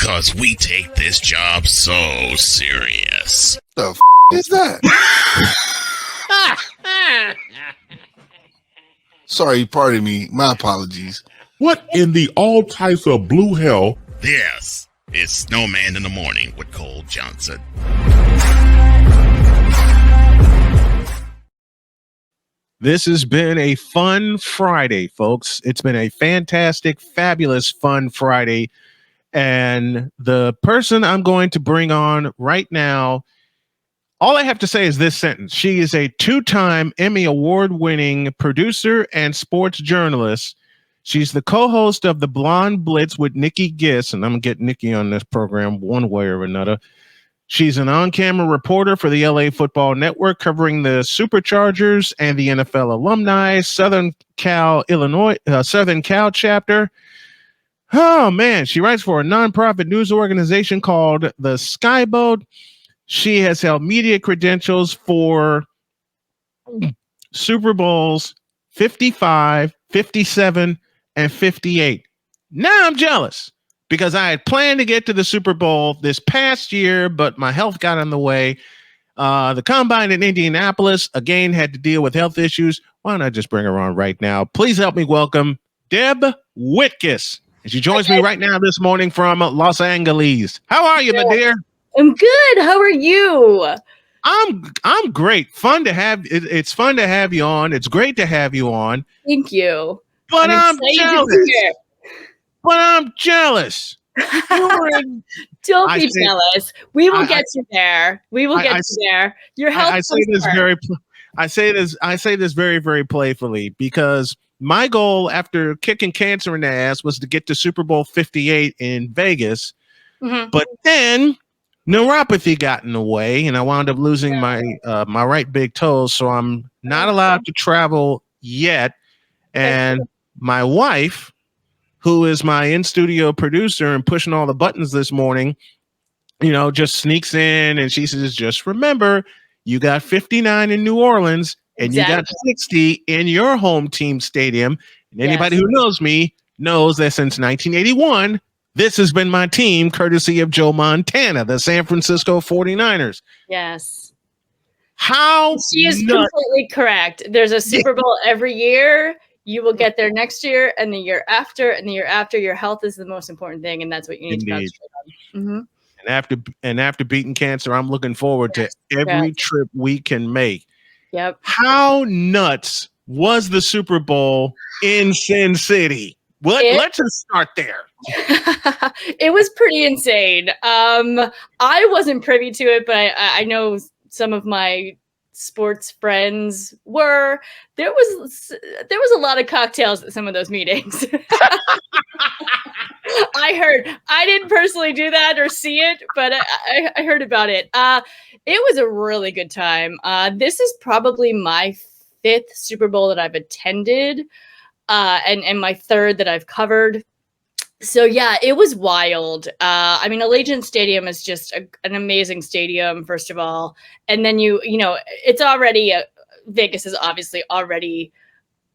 Because we take this job so serious. The f*** is that? Sorry, pardon me. My apologies. What in the all types of blue hell? This is Snowman in the Morning with Cole Johnson. This has been a fun Friday, folks. It's been a fantastic, fabulous, fun Friday. And the person I'm going to bring on right now, all I have to say is this sentence. She is a two-time Emmy award-winning producer and sports journalist. She's the co-host of the Blonde Blitz with Nikki Giss, and I'm going to get Nikki on this program one way or another. She's an on-camera reporter for the LA Football Network, covering the Superchargers and the NFL alumni, Southern Cal chapter. Oh, man. She writes for a nonprofit news organization called the Skyboat. She has held media credentials for Super Bowls 55, 57, and 58. Now I'm jealous because I had planned to get to the Super Bowl this past year, but my health got in the way. The Combine in Indianapolis, again, had to deal with health issues. Why don't I just bring her on right now? Please help me welcome Deb Whitcas. And she joins me right now this morning from Los Angeles. How are you, my dear? I'm good. How are you? I'm great. Fun to have. It's fun to have you on. It's great to have you on. Thank you. But I'm jealous. Don't be jealous. We will get you there. We will get you there. Your health. I say this very, very playfully because my goal after kicking cancer in the ass was to get to Super Bowl 58 in Vegas. Mm-hmm. But then neuropathy got in the way, and I wound up losing my right big toe, so I'm not allowed to travel yet. And my wife, who is my in-studio producer and pushing all the buttons this morning, just sneaks in and she says, just remember, you got 59 in New Orleans and you got 60 in your home team stadium. And anybody who knows me knows that since 1981, this has been my team, courtesy of Joe Montana, the San Francisco 49ers. Yes. She is completely correct. There's a Super Bowl every year. You will get there next year and the year after and the year after. Your health is the most important thing, and that's what you need to concentrate on. Mm-hmm. And after beating cancer, I'm looking forward to every trip we can make. Yep. How nuts was the Super Bowl in Sin City? Let's just start there. It was pretty insane. I wasn't privy to it, but I know some of my sports friends were. There was a lot of cocktails at some of those meetings. I heard. I didn't personally do that or see it, but I heard about it. It was a really good time. This is probably my 5th Super Bowl that I've attended, and my 3rd that I've covered. So yeah, it was wild. Allegiant Stadium is just an amazing stadium, first of all, and then it's already Vegas is obviously already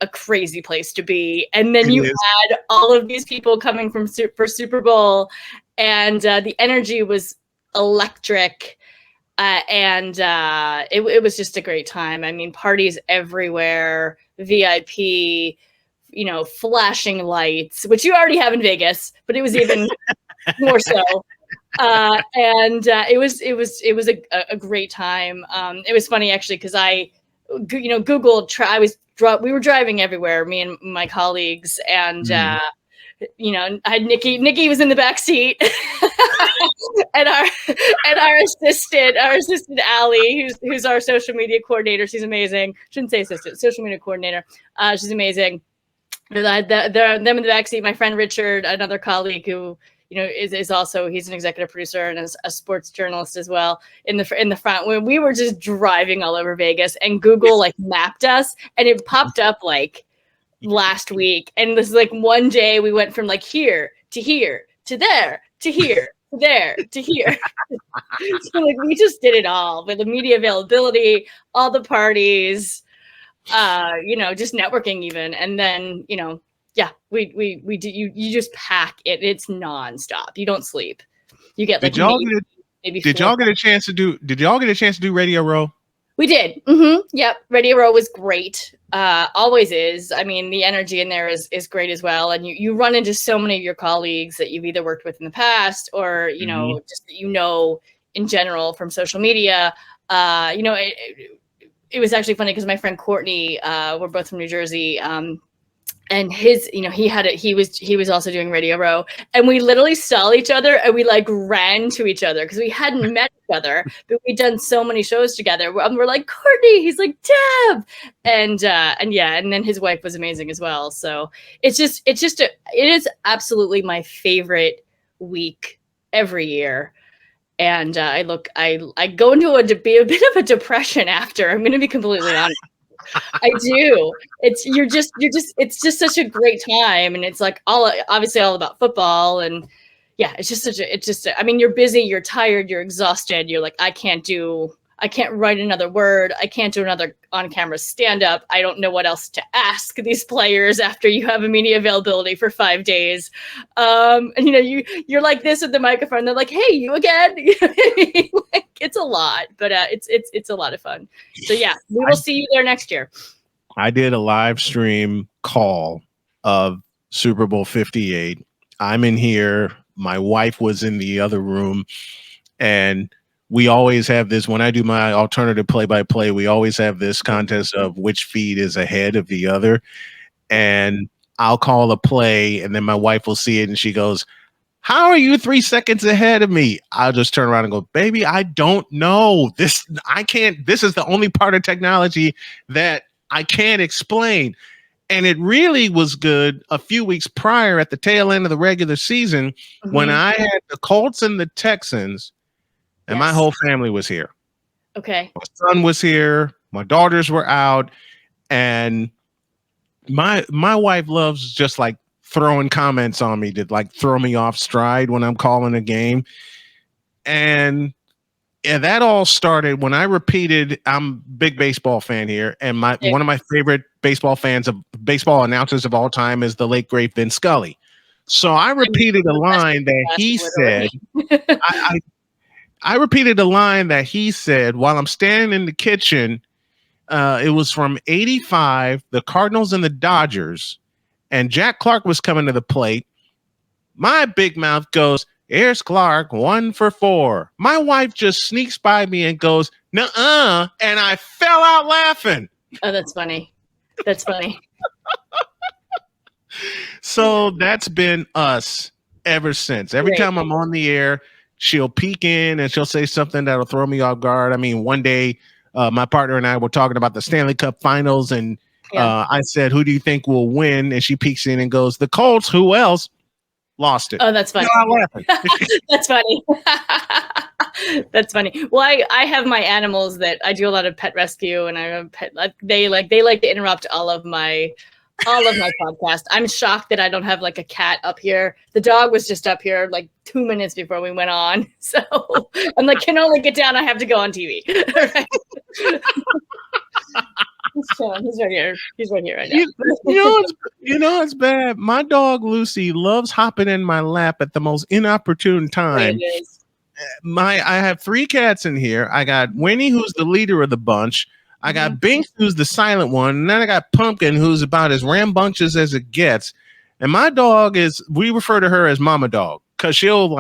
a crazy place to be, and then you had all of these people coming for Super Bowl, and the energy was electric, and it was just a great time. I mean, parties everywhere, VIP. Flashing lights, which you already have in Vegas, but it was even more so. It was a great time. It was funny actually because I Googled. We were driving everywhere, me and my colleagues, and I had Nikki was in the back seat, and our assistant Allie, who's our social media coordinator. She's amazing. Shouldn't say assistant, social media coordinator. She's amazing. Them in the backseat. My friend Richard, another colleague who is also, he's an executive producer and is a sports journalist as well, in the front. When we were just driving all over Vegas, and Google mapped us, and it popped up last week, and this is one day we went from here to here to there to here there to here. So we just did it all with the media availability, all the parties. Just networking even. And then, we do, you just pack it. It's nonstop. You don't sleep. You get like Did y'all get a chance to do Radio Row? We did. Yep. Radio Row was great. Always is. I mean, the energy in there is great as well. And you run into so many of your colleagues that you've either worked with in the past or, just in general from social media. It was actually funny because my friend Courtney, we're both from New Jersey. And his, he was also doing Radio Row, and we literally saw each other and we like ran to each other because we hadn't met each other, but we'd done so many shows together. We're like, Courtney, he's like, Deb. And then his wife was amazing as well. So it is absolutely my favorite week every year. And I go into a bit of a depression after. I'm going to be completely honest. I do. It's just such a great time, and it's like obviously all about football, and yeah, I mean, you're busy, you're tired, you're exhausted, you're like, I can't write another word, I can't do another on-camera stand-up, I don't know what else to ask these players after you have a media availability for 5 days. And you're like this with the microphone, they're like, hey, you again? Like, it's a lot, but it's a lot of fun. So yeah, we will see you there next year. I did a live stream call of Super Bowl 58. I'm in here, my wife was in the other room, and we always have this, when I do my alternative play-by-play, we always have this contest of which feed is ahead of the other. And I'll call a play, and then my wife will see it, and she goes, how are you 3 seconds ahead of me? I'll just turn around and go, baby, I don't know. This is the only part of technology that I can't explain. And it really was good a few weeks prior at the tail end of the regular season when I had the Colts and the Texans. And my whole family was here. Okay. My son was here. My daughters were out. And my wife loves just like throwing comments on me to like throw me off stride when I'm calling a game. And that all started when I repeated, I'm a big baseball fan here. And one of my favorite baseball announcers of all time is the late, great Vin Scully. So I repeated a line that he said. I repeated a line that he said while I'm standing in the kitchen. It was from 85, the Cardinals and the Dodgers, and Jack Clark was coming to the plate. My big mouth goes, here's Clark, 1 for 4. My wife just sneaks by me and goes, nuh-uh, and I fell out laughing. Oh, that's funny. That's funny. So that's been us ever since. Every time I'm on the air, she'll peek in and she'll say something that'll throw me off guard. I mean, one day my partner and I were talking about the Stanley Cup Finals, and I said, who do you think will win? And she peeks in and goes, the Colts. Who else? Lost it. Oh, that's funny. That's funny. That's funny. Well, I have my animals that I do a lot of pet rescue, and I have pet. They like to interrupt all of my podcast. I'm shocked that I don't have like a cat up here. The dog was just up here like 2 minutes before we went on. So I'm like, can only get down. I have to go on TV. He's right here. He's right here right now. It's bad. My dog Lucy loves hopping in my lap at the most inopportune time. It is. I have 3 cats in here. I got Winnie, who's the leader of the bunch. I got Binks, who's the silent one, and then I got Pumpkin, who's about as rambunctious as it gets. And my dog we refer to her as Mama Dog, because she'll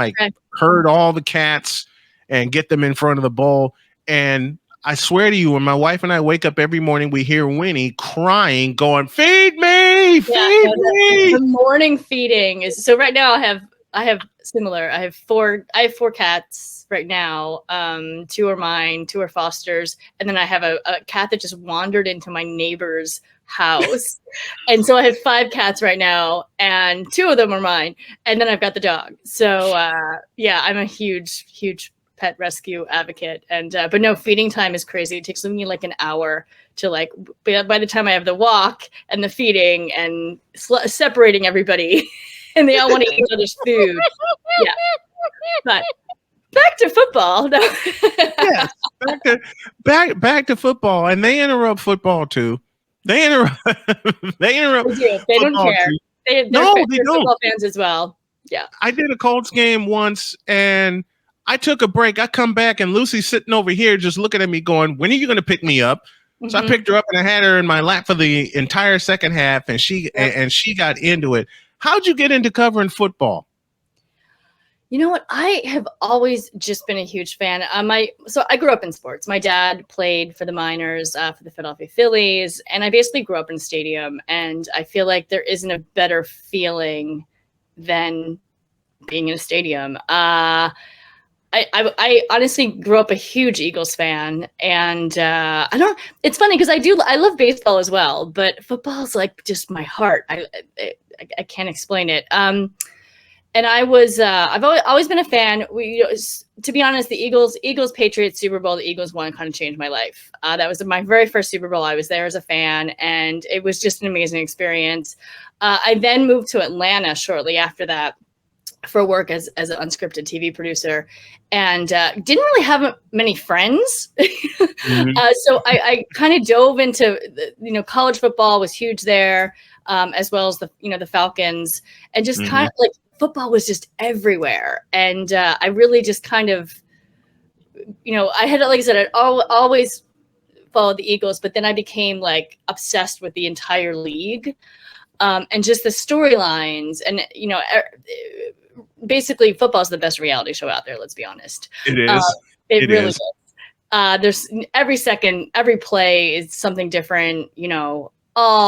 herd all the cats and get them in front of the bowl. And I swear to you, when my wife and I wake up every morning, we hear Winnie crying, going, feed me, feed me. The morning feeding is so. Right now, I have similar. I have 4 cats right now. 2 are mine, 2 are Foster's, and then I have a cat that just wandered into my neighbor's house. And so I have 5 cats right now, and 2 of them are mine, and then I've got the dog. So I'm a huge pet rescue advocate. And but no, feeding time is crazy. It takes me like an hour to by the time I have the walk and the feeding and separating everybody and they all want to eat each other's food. Yeah. But back to football. No. Yes, back to football, and they interrupt football too. They interrupt. They do. They don't care. They're they don't. football fans as well. Yeah. I did a Colts game once, and I took a break. I come back, and Lucy's sitting over here just looking at me going, when are you going to pick me up? So I picked her up, and I had her in my lap for the entire second half, and she got into it. How'd you get into covering football? You know what? I have always just been a huge fan. So I grew up in sports. My dad played for the Miners, for the Philadelphia Phillies, and I basically grew up in a stadium. And I feel like there isn't a better feeling than being in a stadium. I honestly grew up a huge Eagles fan, and it's funny because I love baseball as well, but football is like just my heart. I can't explain it. And I've always been a fan. To be honest, the Eagles Patriots Super Bowl, the Eagles won, kind of changed my life. That was my very first Super Bowl. I was there as a fan, and it was just an amazing experience. I then moved to Atlanta shortly after that for work as an unscripted TV producer, and didn't really have many friends. So I kind of dove into, college football was huge there, as well as the Falcons, and just kind of like football was just everywhere. And I really just kind of, I had, like I said, I'd always followed the Eagles, but then I became like obsessed with the entire league, and just the storylines, and basically football is the best reality show out there. Let's be honest. It is. It really is. There's every second, every play is something different. All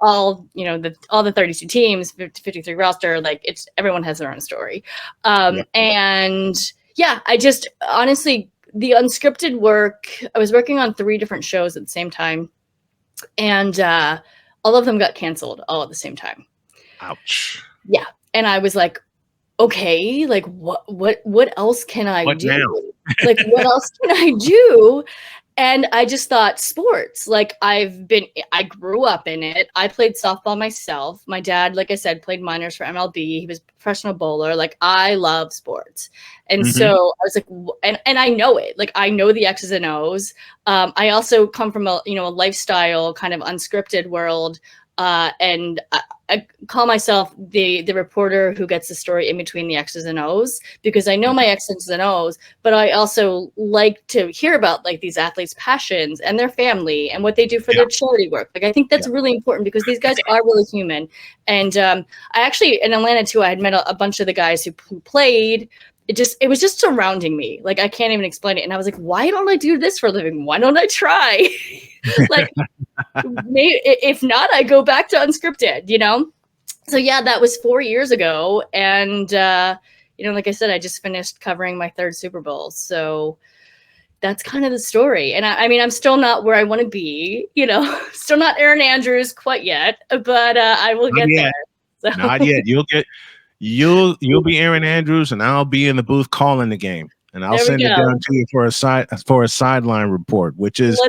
the 32 teams, 53 roster. Like everyone has their own story. And yeah, I just honestly the unscripted work. I was working on 3 different shows at the same time, and all of them got canceled all at the same time. Ouch. Yeah, and I was like, okay, like what else can I do? Like what else can I do? And I just thought sports. Like I grew up in it. I played softball myself. My dad, like I said, played minors for MLB. He was a professional bowler. Like I love sports. And so I was like, and I know it. Like I know the X's and O's. I also come from a lifestyle kind of unscripted world. And I call myself the reporter who gets the story in between the X's and O's, because I know my X's and O's, but I also like to hear about like these athletes' passions and their family and what they do for their charity work. Like I think that's really important because these guys are really human. And I actually in Atlanta too, I had met a bunch of the guys who played. It was just surrounding me. Like I can't even explain it. And I was like, why don't I do this for a living? Why don't I try? Like maybe if not, I go back to unscripted, So yeah, that was 4 years ago. And like I said, I just finished covering my 3rd Super Bowl. So that's kind of the story. And I mean, I'm still not where I want to be, still not Erin Andrews quite yet, but I will get there. So. Not yet. You'll be Erin Andrews, and I'll be in the booth calling the game, and I'll send it down to you for a sideline report, which is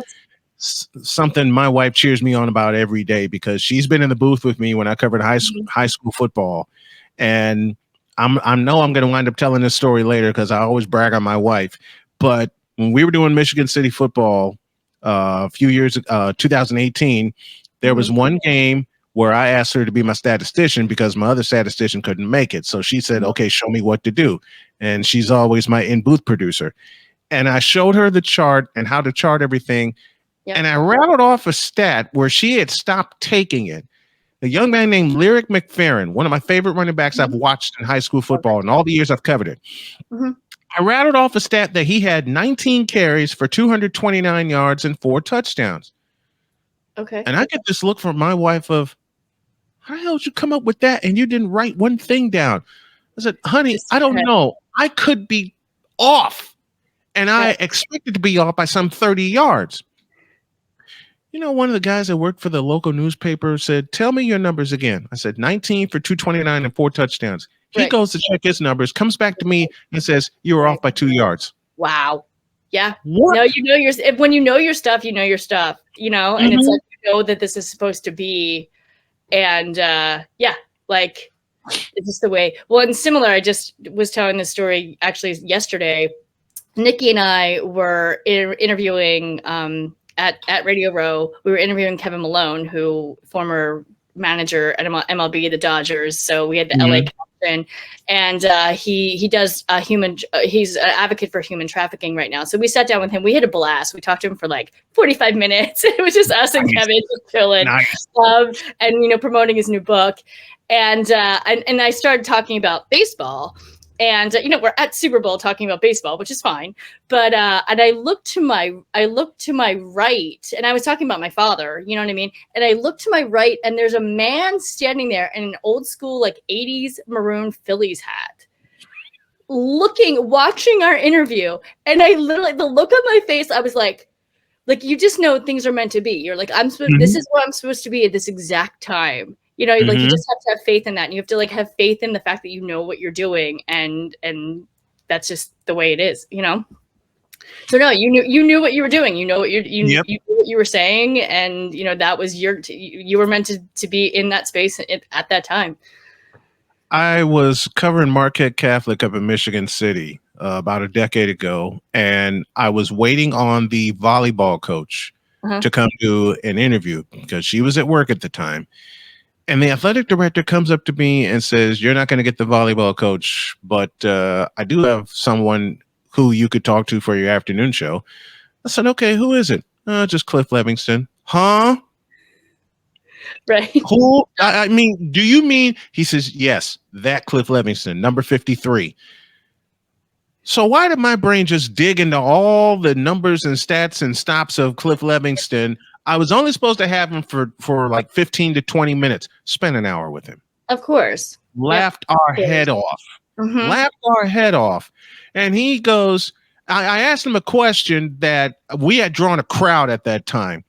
something my wife cheers me on about every day, because she's been in the booth with me when I covered high school football, and I know I'm going to wind up telling this story later because I always brag on my wife. But when we were doing Michigan City football a few years, 2018, there was one game where I asked her to be my statistician because my other statistician couldn't make it. So she said, okay, show me what to do. And she's always my in-booth producer. And I showed her the chart and how to chart everything. Yep. And I rattled off a stat where she had stopped taking it. A young man named Lyric McFerrin, one of my favorite running backs I've watched in high school football in all the years I've covered it. I rattled off a stat that he had 19 carries for 229 yards and 4 touchdowns. Okay. And I get this look from my wife of, how the hell did you come up with that? And you didn't write one thing down. I said, honey, I don't know. I could be off. And I expected to be off by some 30 yards. One of the guys that worked for the local newspaper said, tell me your numbers again. I said, 19 for 229 and 4 touchdowns. He goes to check his numbers, comes back to me and says, you were off by 2 yards. Wow. Yeah. What? No, when you know your stuff, you know your stuff, and it's like, that this is supposed to be. And like it's just the way. Well, and similar, I just was telling this story actually yesterday. Nikki and I were interviewing at Radio Row. We were interviewing Kevin Malone, who former manager at MLB, the Dodgers. So we had the LA Boston, and he does he's an advocate for human trafficking right now. So we sat down with him. We had a blast. We talked to him for like 45 minutes. It was just us and Kevin just chilling, and promoting his new book. And I started talking about baseball. And we're at Super Bowl talking about baseball, which is fine. But and I looked to my right, and I was talking about my father. You know what I mean? And I looked to my right, and there's a man standing there in an old school like 80s maroon Phillies hat, watching our interview. And I literally, the look on my face, I was like you just know things are meant to be. You're like, this is what I'm supposed to be at this exact time. You just have to have faith in that, and you have to have faith in the fact that you know what you're doing, and that's just the way it is, So no, you knew what you were doing. You know what you knew what you were saying, and that was you were meant to be in that space at that time. I was covering Marquette Catholic up in Michigan City about a decade ago, and I was waiting on the volleyball coach to come do an interview because she was at work at the time. And the athletic director comes up to me and says, "You're not going to get the volleyball coach, but I do have someone who you could talk to for your afternoon show." I said, "Okay, who is it?" Just Cliff Levingston." Huh? Right. Who? I mean, do you mean? He says, "Yes, that Cliff Levingston, number 53. So why did my brain just dig into all the numbers and stats and stops of Cliff Levingston? I was only supposed to have him for like 15 to 20 minutes. Spent an hour with him. Of course. Laughed our head off. Laughed our head off. And he goes, I asked him a question that we had drawn a crowd at that time.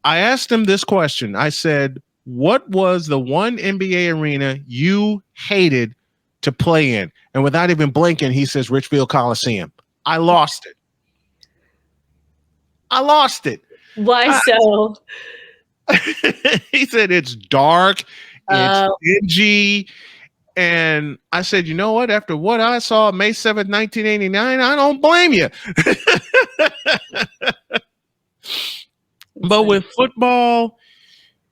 I asked him this question. I said, "What was the one NBA arena you hated to play in?" And without even blinking, he says, "Richfield Coliseum." I lost it. Why so? He said it's dark, it's dingy. And I said, "You know what? After what I saw May 7th, 1989, I don't blame you." But with football,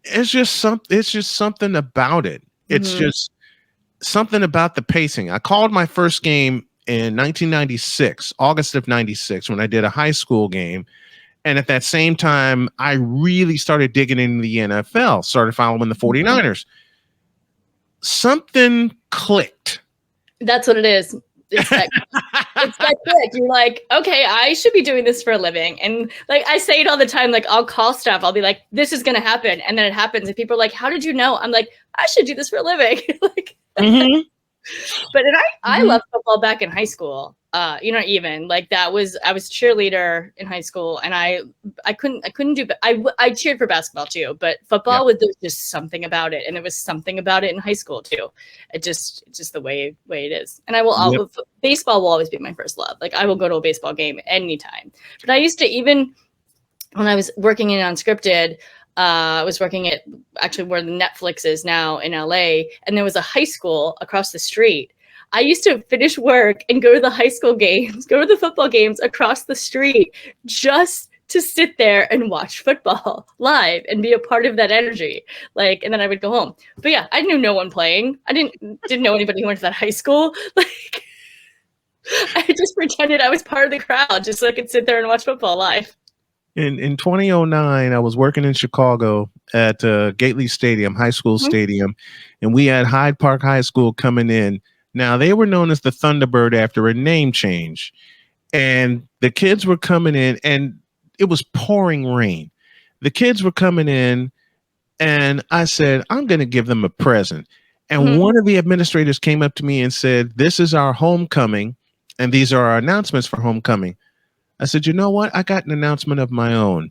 it's just something about it. It's just something about the pacing. I called my first game in 1996, August of 96, when I did a high school game. And at that same time, I really started digging into the NFL, started following the 49ers. Something clicked. That's what it is. It's that click. You're like, okay, I should be doing this for a living. And I say it all the time, I'll call stuff. I'll be like, this is going to happen. And then it happens. And people are like, how did you know? I'm like, I should do this for a living. But I loved football back in high school. I was cheerleader in high school, and I couldn't do, I cheered for basketball too, but football was just something about it. And there was something about it in high school too. It's just the way it is. And baseball will always be my first love. I will go to a baseball game anytime. But I used to, even when I was working in Unscripted, I was working at actually where the Netflix is now in LA, and there was a high school across the street. I used to finish work and go to the high school games, go to the football games across the street, just to sit there and watch football live and be a part of that energy. And then I would go home. But yeah, I knew no one playing. I didn't know anybody who went to that high school. I just pretended I was part of the crowd just so I could sit there and watch football live. In 2009, I was working in Chicago at Gately Stadium, high school stadium, and we had Hyde Park High School coming in. Now, they were known as the Thunderbird after a name change, and the kids were coming in, and it was pouring rain. The kids were coming in, and I said, I'm going to give them a present. And one of the administrators came up to me and said, "This is our homecoming, and these are our announcements for homecoming." I said, "You know what? I got an announcement of my own."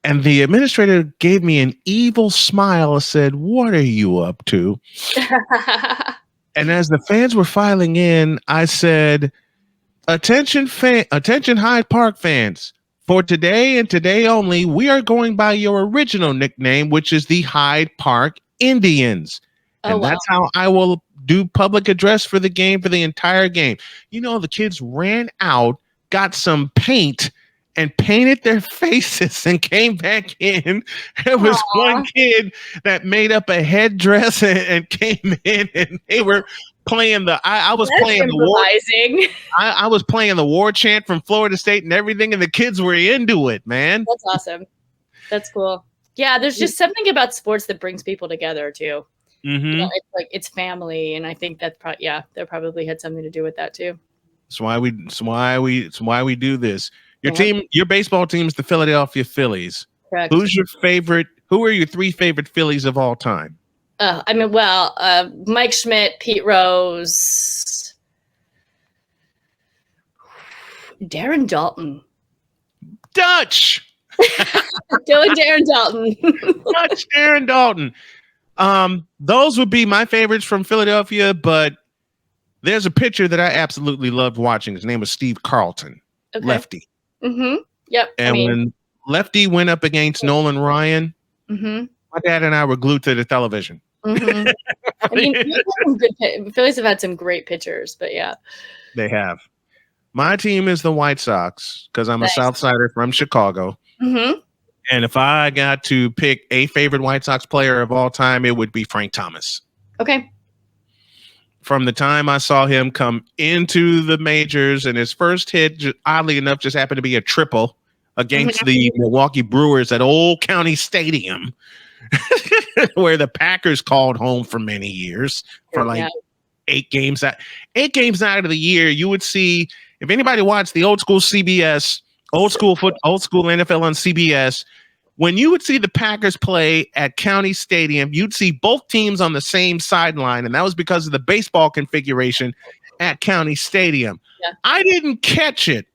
And the administrator gave me an evil smile and said, "What are you up to?" And as the fans were filing in, I said, attention Hyde Park fans. For today and today only, we are going by your original nickname, which is the Hyde Park Indians." And that's how I will do public address for the game, for the entire game. The kids ran out, got some paint, and painted their faces and came back in. There was one kid that made up a headdress and came in, and they were playing I was playing the war. I was playing the war chant from Florida State and everything, and the kids were into it, man. That's awesome. That's cool. Yeah, there's just something about sports that brings people together too. Mm-hmm. You know, it's like it's family, and I think that they probably had something to do with that too. That's why we do this. Your baseball team is the Philadelphia Phillies. Correct. Who's your favorite? Who are your 3 favorite Phillies of all time? Mike Schmidt, Pete Rose, Darren Dalton. Dutch. Going Darren Dalton. Dutch Darren Dalton. Those would be my favorites from Philadelphia, but there's a pitcher that I absolutely loved watching. His name was Steve Carlton, lefty. Mm-hmm. Yep. And when lefty went up against Nolan Ryan, my dad and I were glued to the television. Mm-hmm. I mean, Phillies have had some great pitchers, but yeah, they have. My team is the White Sox because I'm a Southsider from Chicago. Mm-hmm. And if I got to pick a favorite White Sox player of all time, it would be Frank Thomas. Okay. From the time I saw him come into the majors, and his first hit, oddly enough, just happened to be a triple against the Milwaukee Brewers at Old County Stadium, where the Packers called home for many years for 8 games out. 8 games out of the year, you would see, if anybody watched the old school CBS, old school NFL on CBS, when you would see the Packers play at County Stadium, you'd see both teams on the same sideline, and that was because of the baseball configuration at County Stadium. Yeah. I didn't catch it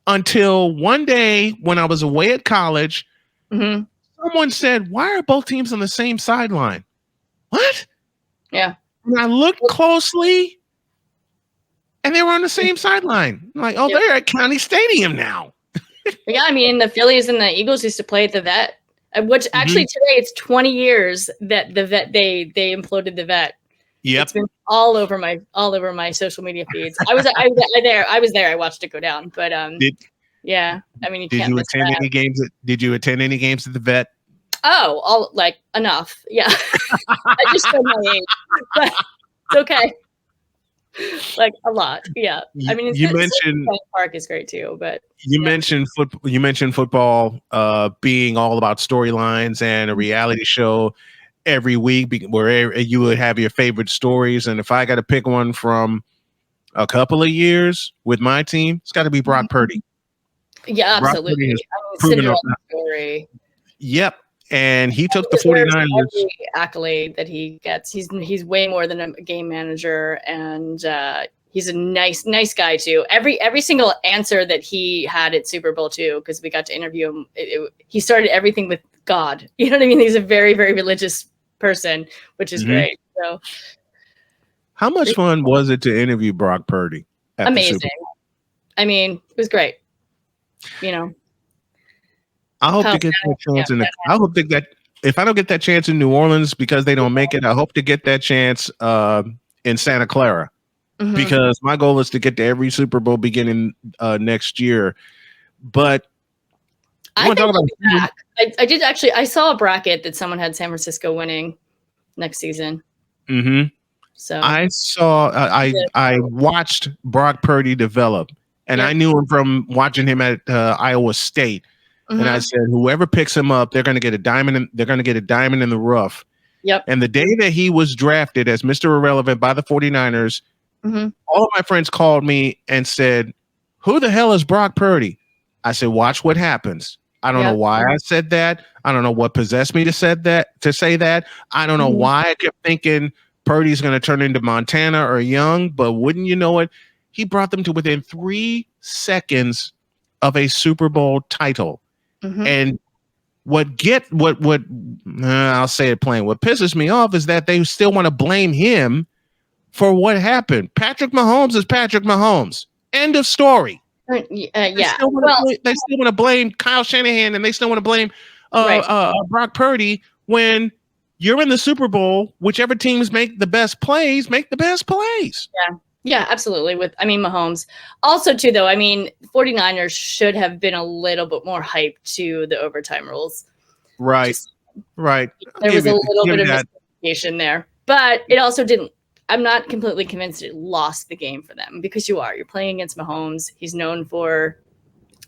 until one day when I was away at college. Mm-hmm. Someone said, "Why are both teams on the same sideline?" What? Yeah. And I looked closely, and they were on the same sideline. I'm like, oh, they're at County Stadium now. Yeah, I mean, the Phillies and the Eagles used to play at the Vet, which actually today it's 20 years that the Vet they imploded the Vet. Yep. It's been all over my social media feeds. I was there. I watched it go down, but yeah. I mean, did you attend any games? Did you attend any games at the Vet? Oh, all like enough. Yeah, I just showed my age, but it's okay. Like a lot, yeah. I mean, you mentioned Park is great too, but you mentioned football. You mentioned football being all about storylines and a reality show every week, where you would have your favorite stories. And if I got to pick one from a couple of years with my team, it's got to be Brock Purdy. Yeah, absolutely. Cinderella story. Yep. And he took the 49ers. Every accolade that he gets. He's way more than a game manager, and he's a nice guy too. Every single answer that he had at Super Bowl II, because we got to interview him, he started everything with God. You know what I mean? He's a very, very religious person, which is great. So, how much fun was it to interview Brock Purdy? Amazing. I mean, it was great. You know. I hope to get that chance I hope that if I don't get that chance in New Orleans because they don't make it, I hope to get that chance in Santa Clara, because my goal is to get to every Super Bowl beginning next year. But I did actually. I saw a bracket that someone had San Francisco winning next season. Mm-hmm. So I saw. I watched Brock Purdy develop, and I knew him from watching him at Iowa State. And I said, whoever picks him up, they're going to get a diamond. They're going to get a diamond in the rough. Yep. And the day that he was drafted as Mr. Irrelevant by the 49ers, all of my friends called me and said, "Who the hell is Brock Purdy?" I said, "Watch what happens." I don't know why I said that. I don't know what possessed me to say that. I don't know why I kept thinking Purdy's going to turn into Montana or Young, but wouldn't you know it? He brought them to within 3 seconds of a Super Bowl title. And I'll say it plain. What pisses me off is that they still want to blame him for what happened. Patrick Mahomes is Patrick Mahomes. End of story. Yeah. They still want to blame Kyle Shanahan, and they still want to blame Brock Purdy when you're in the Super Bowl. Whichever teams make the best plays, make the best plays. Yeah, absolutely. Mahomes. Also, too, though, 49ers should have been a little bit more hyped to the overtime rules. Right. Just, right. there was a little bit of that. miscommunication there. But it also didn't. I'm not completely convinced it lost the game for them because you're playing against Mahomes. He's known for,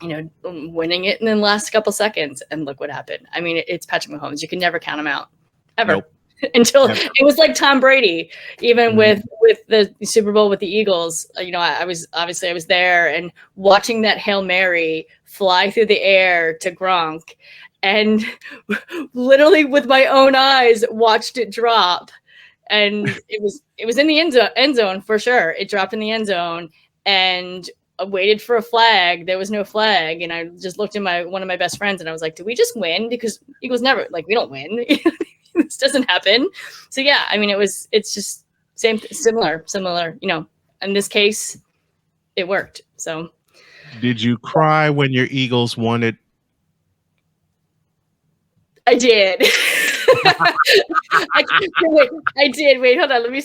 winning it in the last couple seconds. And look what happened. It's Patrick Mahomes. You can never count him out. Ever. Nope. Until Never. It was like Tom Brady, even with the Super Bowl with the Eagles. I was there and watching that Hail Mary fly through the air to Gronk, and literally with my own eyes watched it drop. And it was in the end zone for sure. It dropped in the end zone, and I waited for a flag. There was no flag, and I just looked at one of my best friends, and I was like, "Did we just win?" Because Eagles never we don't win. This doesn't happen. So yeah, it's just similar. In this case, it worked. So, did you cry when your Eagles won it? I did. I did. Wait, hold on. Let me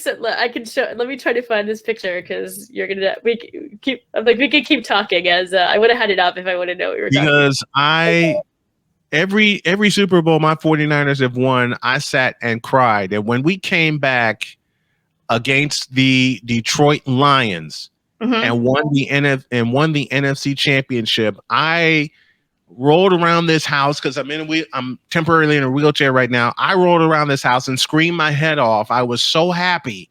try to find this picture because we could keep talking as I would have had it up if I would have known we were talking. Because every Super Bowl my 49ers have won, I sat and cried. And when we came back against the Detroit Lions and won the NFC Championship, I rolled around this house because I'm temporarily in a wheelchair right now. I rolled around this house and screamed my head off. I was so happy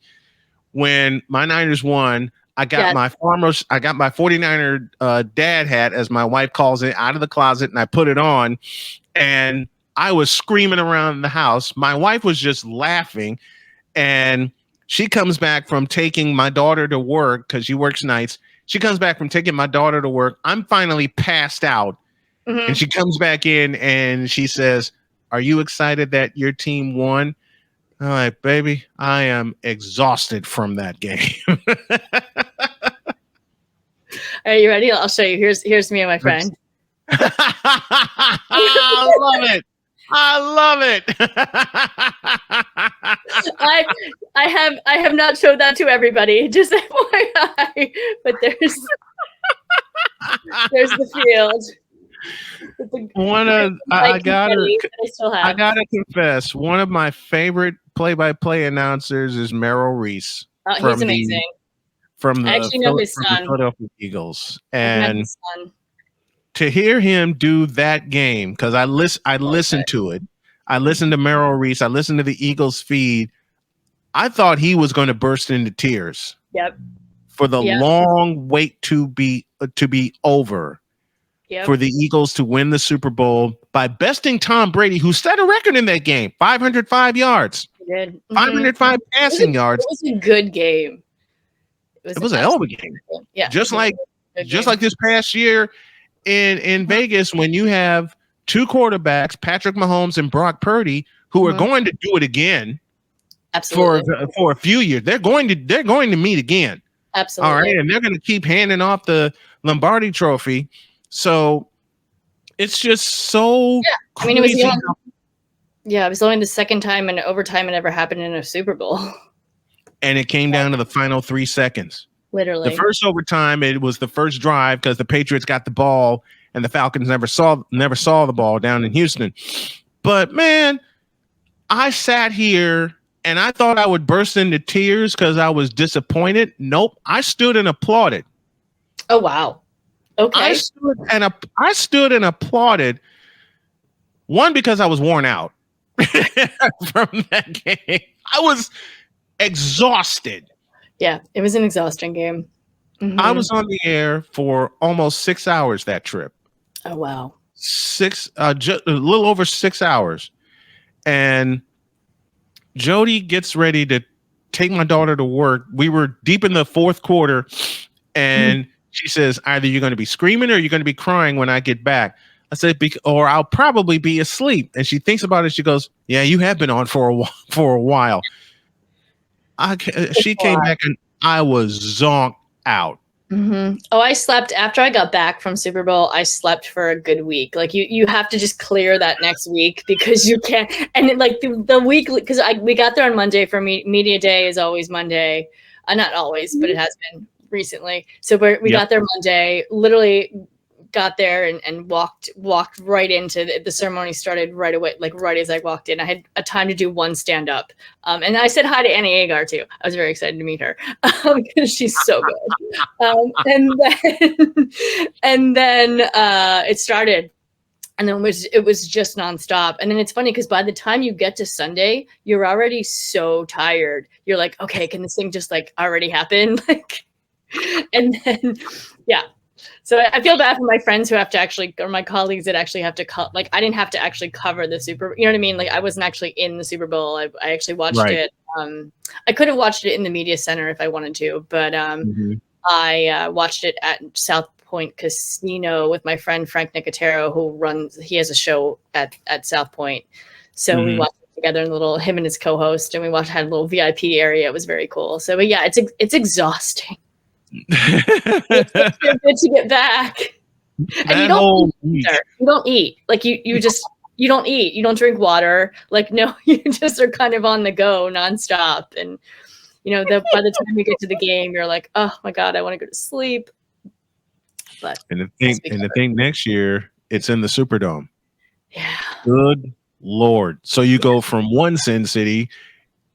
when my Niners won. I got my 49er dad hat, as my wife calls it, out of the closet, and I put it on, and I was screaming around the house. My wife was just laughing, and she comes back from taking my daughter to work because she works nights. She comes back from taking my daughter to work. I'm finally passed out, and she comes back in and she says, "Are you excited that your team won?" I'm like, "Baby, I am exhausted from that game." Are you ready? I'll show you. Here's me and my friend. I love it. I have not showed that to everybody, just FYI, but there's the field. I gotta confess, one of my favorite play-by-play announcers is Merrill Reese. He's amazing. I actually know his son. The Philadelphia Eagles, and to hear him do that game, because I listened to it. I listened to Merrill Reese. I listened to the Eagles feed. I thought he was going to burst into tears. Yep. For the long wait to be over. Yep. For the Eagles to win the Super Bowl by besting Tom Brady, who set a record in that game, 505 yards. He did. 505 passing yards. It was a good game. It was a hell of a game. Yeah. Just like this past year in Vegas, when you have two quarterbacks, Patrick Mahomes and Brock Purdy, who are going to do it again. Absolutely. For a few years. They're going to meet again. Absolutely. All right. And they're going to keep handing off the Lombardi trophy. So it's just so crazy. It was only the second time in overtime it ever happened in a Super Bowl. And it came down to the final 3 seconds. Literally. The first overtime, it was the first drive because the Patriots got the ball and the Falcons never saw the ball down in Houston. But man, I sat here and I thought I would burst into tears because I was disappointed. Nope. I stood and applauded. Oh, wow. Okay. I stood and applauded. One, because I was worn out from that game. I was exhausted. Yeah, it was an exhausting game. Mm-hmm. I was on the air for almost 6 hours that trip. Oh, wow. Just a little over 6 hours. And Jody gets ready to take my daughter to work. We were deep in the fourth quarter, and she says, either you're going to be screaming or you're going to be crying when I get back. I said, or I'll probably be asleep. And she thinks about it. She goes, yeah, you have been on for a while. She came back and I was zonked out. Mm-hmm. Oh, I slept after I got back from Super Bowl. I slept for a good week. Like you have to just clear that next week because you can't. And like the week, because we got there on Monday for media day is always Monday. Not always, but it has been recently. So we got there Monday, literally got there and walked right into the ceremony. Started right away, like right as I walked in. I had a time to do one stand up, and I said hi to Annie Agar too. I was very excited to meet her because she's so good. And then it started. And then it was just nonstop. And then it's funny because by the time you get to Sunday, you're already so tired. You're like, okay, can this thing just like already happen? Like, and then, yeah. So I feel bad for my friends who have to actually, or my colleagues that actually have to like, I didn't have to actually cover the Super, you know what I mean? Like I wasn't actually in the Super Bowl. I actually watched it. I could have watched it in the media center if I wanted to, but I watched it at South Point Casino with my friend Frank Nicotero, he has a show at South Point. So we watched it together in him and his co-host, and we had a little VIP area. It was very cool. So, but yeah, it's exhausting. It's good to get back. And you don't eat. Like you don't eat. You don't drink water. Like, no, you just are kind of on the go nonstop. And, by the time you get to the game, you're like, oh my God, I want to go to sleep. But the thing next year, it's in the Superdome. Yeah. Good Lord. So you go from one Sin City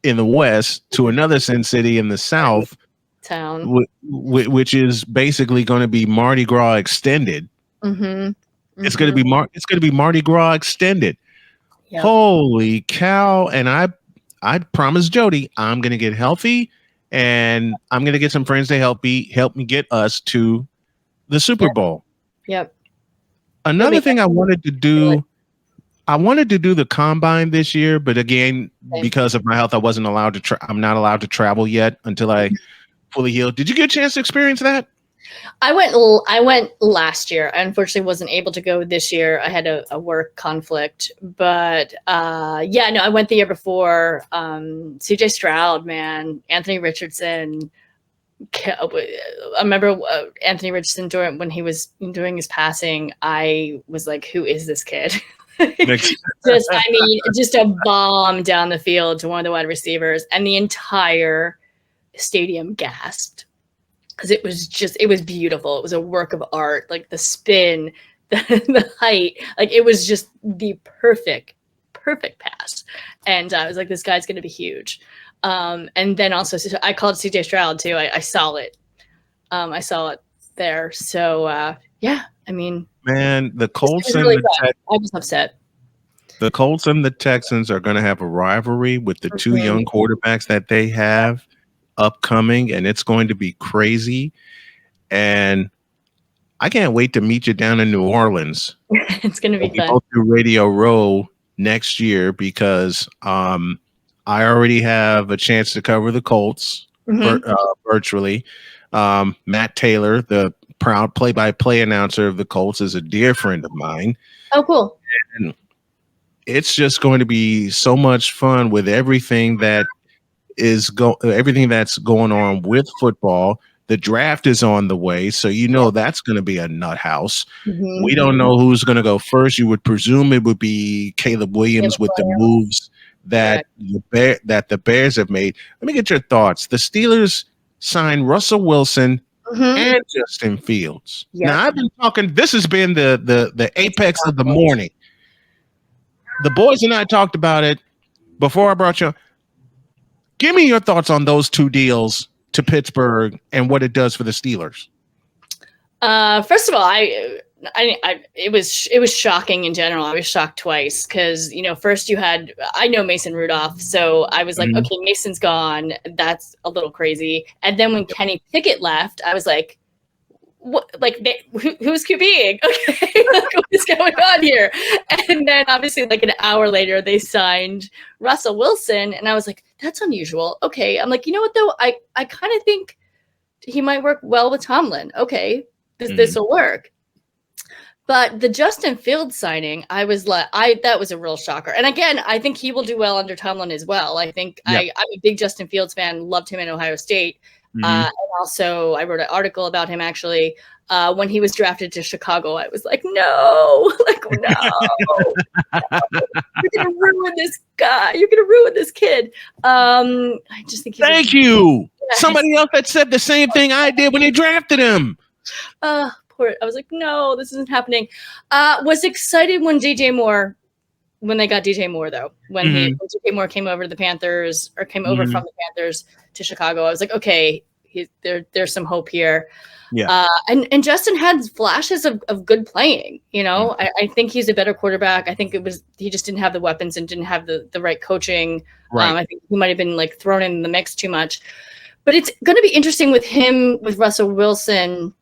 in the West to another Sin City in the South town, which is basically going to be Mardi Gras extended. It's going to be Mardi Gras extended. Yep. Holy cow. And I promised Jody I'm going to get healthy and I'm going to get some friends to help me get us to the Super Bowl. Yep. Another thing I wanted to do the combine this year, but again, because of my health, I'm not allowed to travel yet until I fully heal. Did you get a chance to experience that? I went last year. I unfortunately wasn't able to go this year. I had a work conflict, but I went the year before. CJ Stroud, man, Anthony Richardson. I remember Anthony Richardson when he was doing his passing. I was like, "Who is this kid?" Just a bomb down the field to one of the wide receivers, and the entire stadium gasped because it was beautiful. It was a work of art, like the spin, the height, like it was just the perfect pass. And I was like, this guy's going to be huge. And then also I called CJ Stroud too. I saw it. I saw it there. So man, the Colts really I was upset. The Colts and the Texans are going to have a rivalry with the two young quarterbacks that they have upcoming, and it's going to be crazy. And I can't wait to meet you down in New Orleans. It's going to be fun. Go through Radio Row next year because I already have a chance to cover the Colts virtually. Matt Taylor, the proud play-by-play announcer of the Colts, is a dear friend of mine. Oh, cool. And it's just going to be so much fun with everything that's going on with football. The draft is on the way, so that's going to be a nut house. We don't know who's going to go first. You would presume it would be Caleb Williams with the moves that the Bears have made. Let me get your thoughts. The Steelers signed Russell Wilson and Justin Fields. Yep. Now I've been talking. This has been the apex of the morning. The boys and I talked about it before I brought you. Give me your thoughts on those two deals to Pittsburgh and what it does for the Steelers. First of all, it was shocking in general. I was shocked twice because first I know Mason Rudolph, so I was like, okay, Mason's gone. That's a little crazy. And then when Kenny Pickett left, I was like, what? Like, who's QBing? Okay, like, what's going on here? And then obviously, like an hour later, they signed Russell Wilson, and I was like, that's unusual. Okay, I'm like, you know what though? I kind of think he might work well with Tomlin. Okay, this will work. But the Justin Fields signing, I was like, that was a real shocker. And again, I think he will do well under Tomlin as well. I think I'm a big Justin Fields fan. Loved him in Ohio State. And also, I wrote an article about him actually. When he was drafted to Chicago, I was like, no, you're gonna ruin this guy. You're gonna ruin this kid. I just think. Thank you. Somebody else that said the same thing I did when they drafted him. Poor. I was like, no, this isn't happening. Was excited when they got DJ Moore though. When DJ Moore came over to the Panthers or came over from the Panthers to Chicago, I was like, okay, there's some hope here. Yeah. And Justin had flashes of good playing. You know, I think he's a better quarterback. I think he just didn't have the weapons and didn't have the right coaching. Right. I think he might have been like thrown in the mix too much. But it's going to be interesting with Russell Wilson.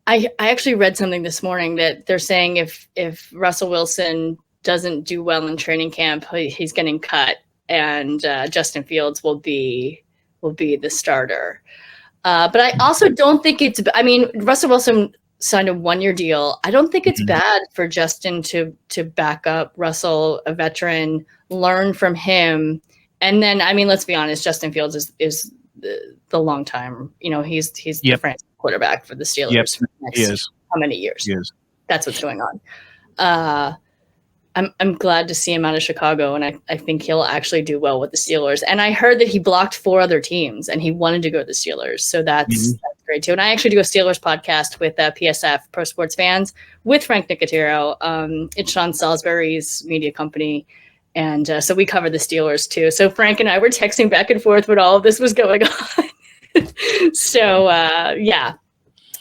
I actually read something this morning that they're saying if Russell Wilson doesn't do well in training camp, he's getting cut, and Justin Fields will be the starter. But I also don't think Russell Wilson signed a 1-year deal. I don't think it's bad for Justin to back up Russell, a veteran, learn from him. And then, let's be honest, Justin Fields is the long time, he's the franchise quarterback for the Steelers for the next how many years? Yes. That's what's going on. I'm glad to see him out of Chicago, and I think he'll actually do well with the Steelers. And I heard that he blocked 4 other teams, and he wanted to go to the Steelers, so that's great too. And I actually do a Steelers podcast with PSF, Pro Sports Fans, with Frank Nicotero. It's Sean Salisbury's media company, and so we cover the Steelers too. So Frank and I were texting back and forth when all of this was going on. So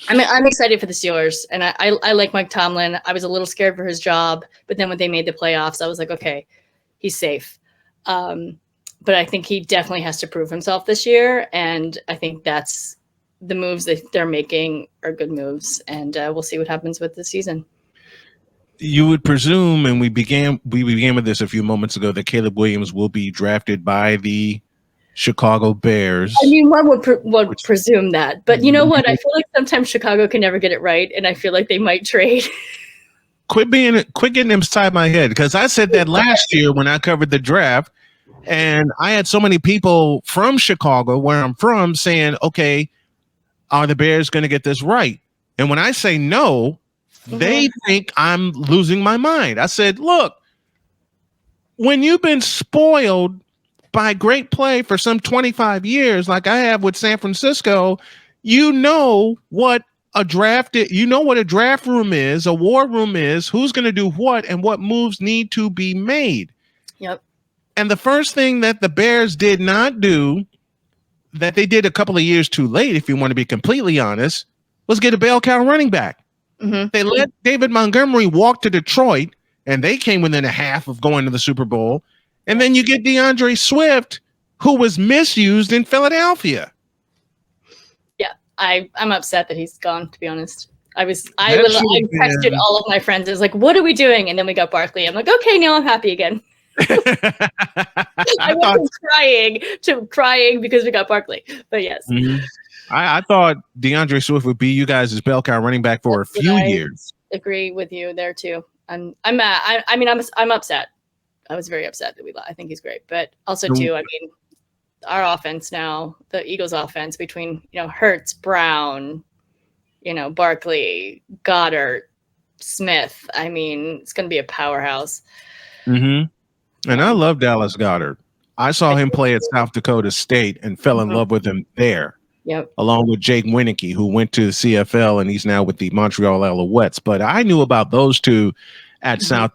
I'm excited for the Steelers, and I like Mike Tomlin. I was a little scared for his job, but then when they made the playoffs, I was like, okay, he's safe. But I think he definitely has to prove himself this year, and I think that's the moves that they're making are good moves, and we'll see what happens with the season. You would presume, and we began with this a few moments ago, that Caleb Williams will be drafted by the Chicago Bears. One would presume that, but you know what? I feel like sometimes Chicago can never get it right, and I feel like they might trade. Quit getting inside my head, because I said that last year when I covered the draft, and I had so many people from Chicago, where I'm from, saying, "Okay, are the Bears going to get this right?" And when I say no, they think I'm losing my mind. I said, "Look, when you've been spoiled by great play for some 25 years, like I have with San Francisco, you know what a draft room is, a war room is, who's going to do what, and what moves need to be made." Yep. And the first thing that the Bears did not do, that they did a couple of years too late, if you want to be completely honest, was get a bell cow running back. They let David Montgomery walk to Detroit, and they came within a half of going to the Super Bowl. And then you get DeAndre Swift, who was misused in Philadelphia. Yeah, I'm upset that he's gone, to be honest. I texted all of my friends. I was like, what are we doing? And then we got Barkley. I'm like, okay, now I'm happy again. I wasn't crying because we got Barkley. But yes. I thought DeAndre Swift would be you guys' bell cow running back for a few years. Agree with you there too. I'm mad. I'm upset. I was very upset that we lost. I think he's great, but also too, our offense now, the Eagles' offense between Hurts, Brown, Barkley, Goddard, Smith. It's going to be a powerhouse. And I love Dallas Goddard. I saw him play at South Dakota State and fell in love with him there. Yep. Along with Jake Wieneke, who went to the CFL and he's now with the Montreal Alouettes. But I knew about those two at South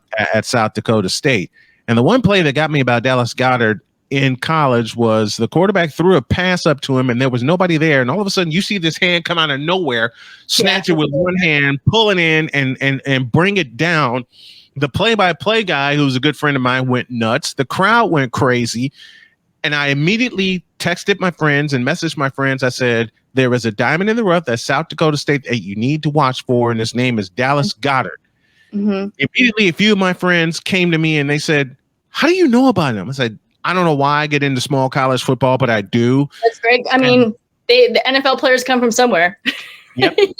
Dakota State. And the one play that got me about Dallas Goddard in college was the quarterback threw a pass up to him and there was nobody there. And all of a sudden you see this hand come out of nowhere, snatch it with one hand, pull it in and bring it down. The play-by-play guy, who's a good friend of mine, went nuts. The crowd went crazy. And I immediately texted my friends and messaged my friends. I said, there is a diamond in the rough at South Dakota State that you need to watch for, and his name is Dallas Goddard. Immediately, a few of my friends came to me and they said, how do you know about him? I said, I don't know why I get into small college football, but I do. That's great. The NFL players come from somewhere. Yep. That's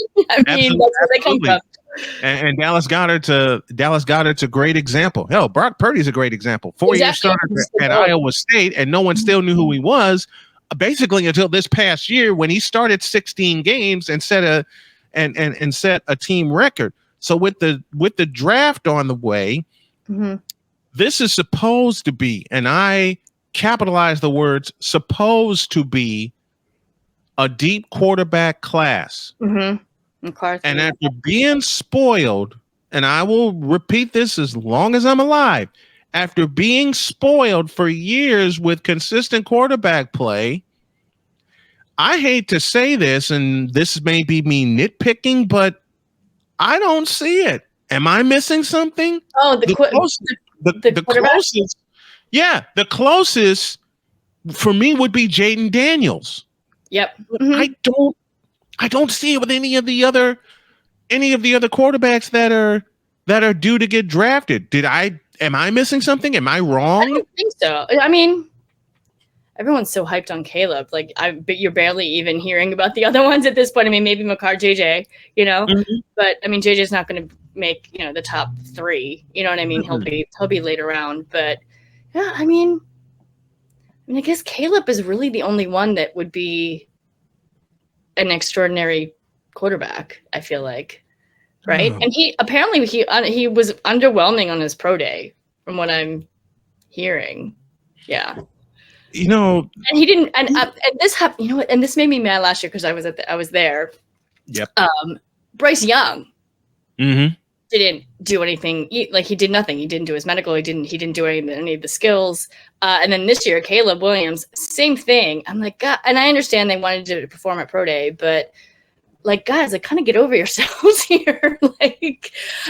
where they come from. And Dallas Goddard's a great example. Hell, Brock Purdy's a great example. 4-year starter at Iowa State, and no one still knew who he was, basically until this past year when he started 16 games and set a team record. So with the draft on the way, this is supposed to be, and I capitalize the words supposed to be a deep quarterback class. McCarthy. And after being spoiled, and I will repeat this as long as I'm alive, after being spoiled for years with consistent quarterback play, I hate to say this, and this may be me nitpicking, but I don't see it. Am I missing something? Oh, the closest. Yeah, the closest for me would be Jaden Daniels. Yep. I don't see it with any of the other quarterbacks that are due to get drafted. Am I missing something? Am I wrong? I don't think so. I mean, everyone's so hyped on Caleb. Like, but you're barely even hearing about the other ones at this point. I mean, maybe JJ, but I mean, JJ's not going to make, the top 3. You know what I mean? He'll be later round, but yeah, I mean, I guess Caleb is really the only one that would be an extraordinary quarterback, I feel like. Right. And he was underwhelming on his pro day from what I'm hearing. Yeah. And he didn't, and this happened, and this made me mad last year because I was there. Yep. Bryce Young didn't do anything. He did nothing. He didn't do his medical. He didn't do any of the skills. And then this year, Caleb Williams, same thing. I'm like, God, and I understand they wanted to perform at pro day, but guys, kind of get over yourselves here.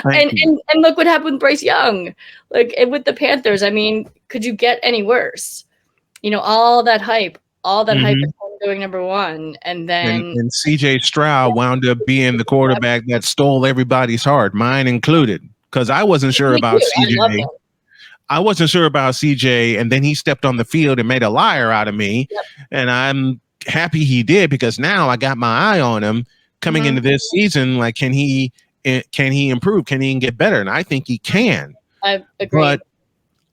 And look what happened with Bryce Young, and with the Panthers. I mean, could you get any worse? All that hype is going number 1, and then and CJ Stroud wound up being the quarterback that stole everybody's heart, mine included, because I wasn't sure about CJ. I wasn't sure about CJ, and then he stepped on the field and made a liar out of me, and I'm happy he did, because now I got my eye on him coming into this season. Can he improve? Can he get better? And I think he can. I agree. But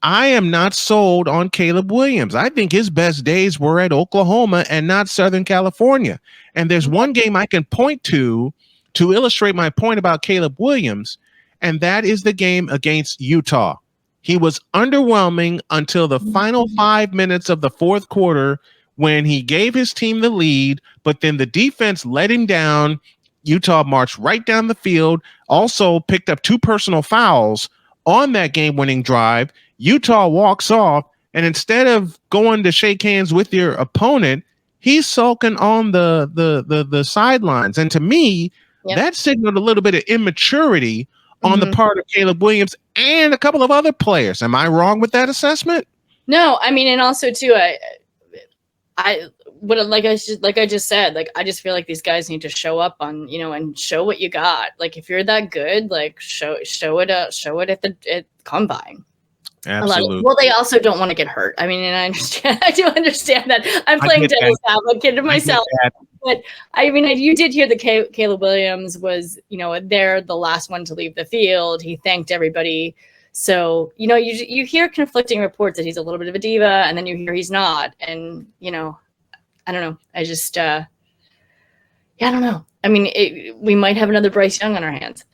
I am not sold on Caleb Williams. I think his best days were at Oklahoma and not Southern California. And there's one game I can point to illustrate my point about Caleb Williams, and that is the game against Utah. He was underwhelming until the final 5 minutes of the fourth quarter, when he gave his team the lead, but then the defense let him down. Utah marched right down the field, also picked up 2 personal fouls on that game-winning drive. Utah walks off, and instead of going to shake hands with your opponent, he's sulking on the sidelines. And to me, that signaled a little bit of immaturity on the part of Caleb Williams and a couple of other players. Am I wrong with that assessment? No, I mean, and also too, I just said, I just feel like these guys need to show up on, and show what you got. If you're that good, show it at the combine. Absolutely. Well, they also don't want to get hurt. I mean, and I do understand that. I'm playing devil's advocate to myself. But I mean, you did hear that Caleb Williams was, they're the last one to leave the field. He thanked everybody. So, you hear conflicting reports that he's a little bit of a diva, and then you hear he's not. And, I don't know. I just, I don't know. I mean, we might have another Bryce Young on our hands.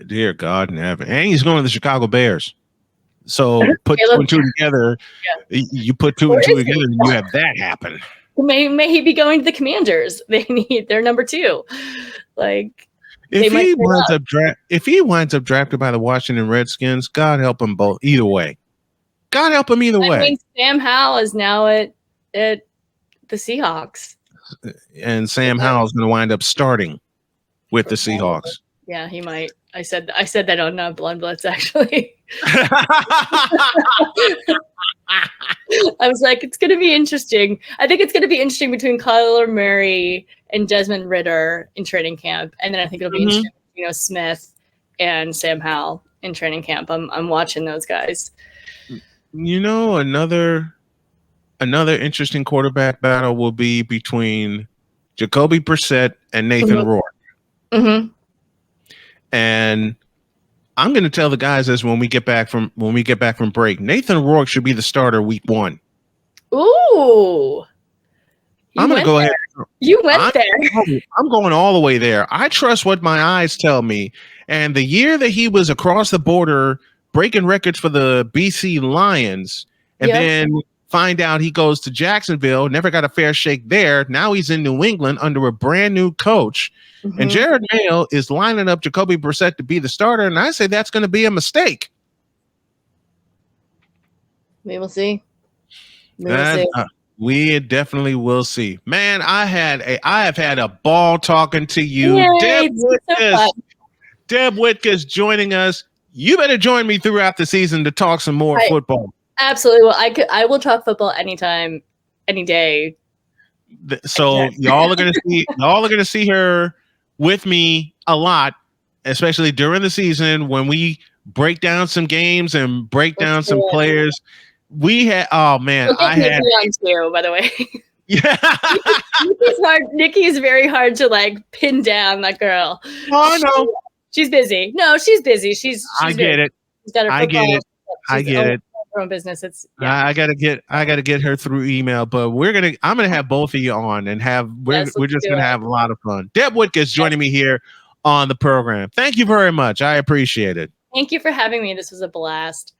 Dear God in heaven. And he's going to the Chicago Bears. So put 2 and 2 together. Yeah. You put 2 and 2 together, and you have that happen. May he be going to the Commanders? They're number 2. If he winds up drafted by the Washington Redskins, God help him both. Either way, God help him either way. I mean, Sam Howell is now at the Seahawks, and Sam Howell is going to wind up starting with the Seahawks. Yeah, he might. I said that on Blood Blitz, actually. I was like, it's going to be interesting. I think it's going to be interesting between Kyler Murray and Desmond Ridder in training camp, and then I think it'll be interesting, Smith and Sam Howell in training camp. I'm watching those guys. Another interesting quarterback battle will be between Jacoby Brissett and Nathan Rourke. Mm-hmm. And I'm going to tell the guys this when we get back from break. Nathan Rourke should be the starter week 1. Ooh. I'm going to go ahead. You went there. I'm going all the way there. I trust what my eyes tell me. And the year that he was across the border breaking records for the BC Lions, and then Find out he goes to Jacksonville, never got a fair shake there. Now he's in New England under a brand new coach. And Jared Mayo is lining up Jacoby Brissett to be the starter. And I say that's going to be a mistake. We will see. We definitely will see. Man, I have had a ball talking to you. Yay, Deb Whitcas joining us. You better join me throughout the season to talk some more football. Absolutely. Well, I will talk football anytime, any day. So y'all are gonna see her with me a lot, especially during the season when we break down some games and break down some players. We had I had Nikki too, by the way. Yeah. Nikki's very hard to like pin down, that girl. Oh, I know. She's busy. No, she's busy. She's I get it. She's got her I get it. I get it. Her own business. It's I gotta get her through email, but I'm gonna have both of you on and we're just gonna have a lot of fun. Deb Whitcas joining me here on the program. Thank you very much. I appreciate it. Thank you for having me. This was a blast.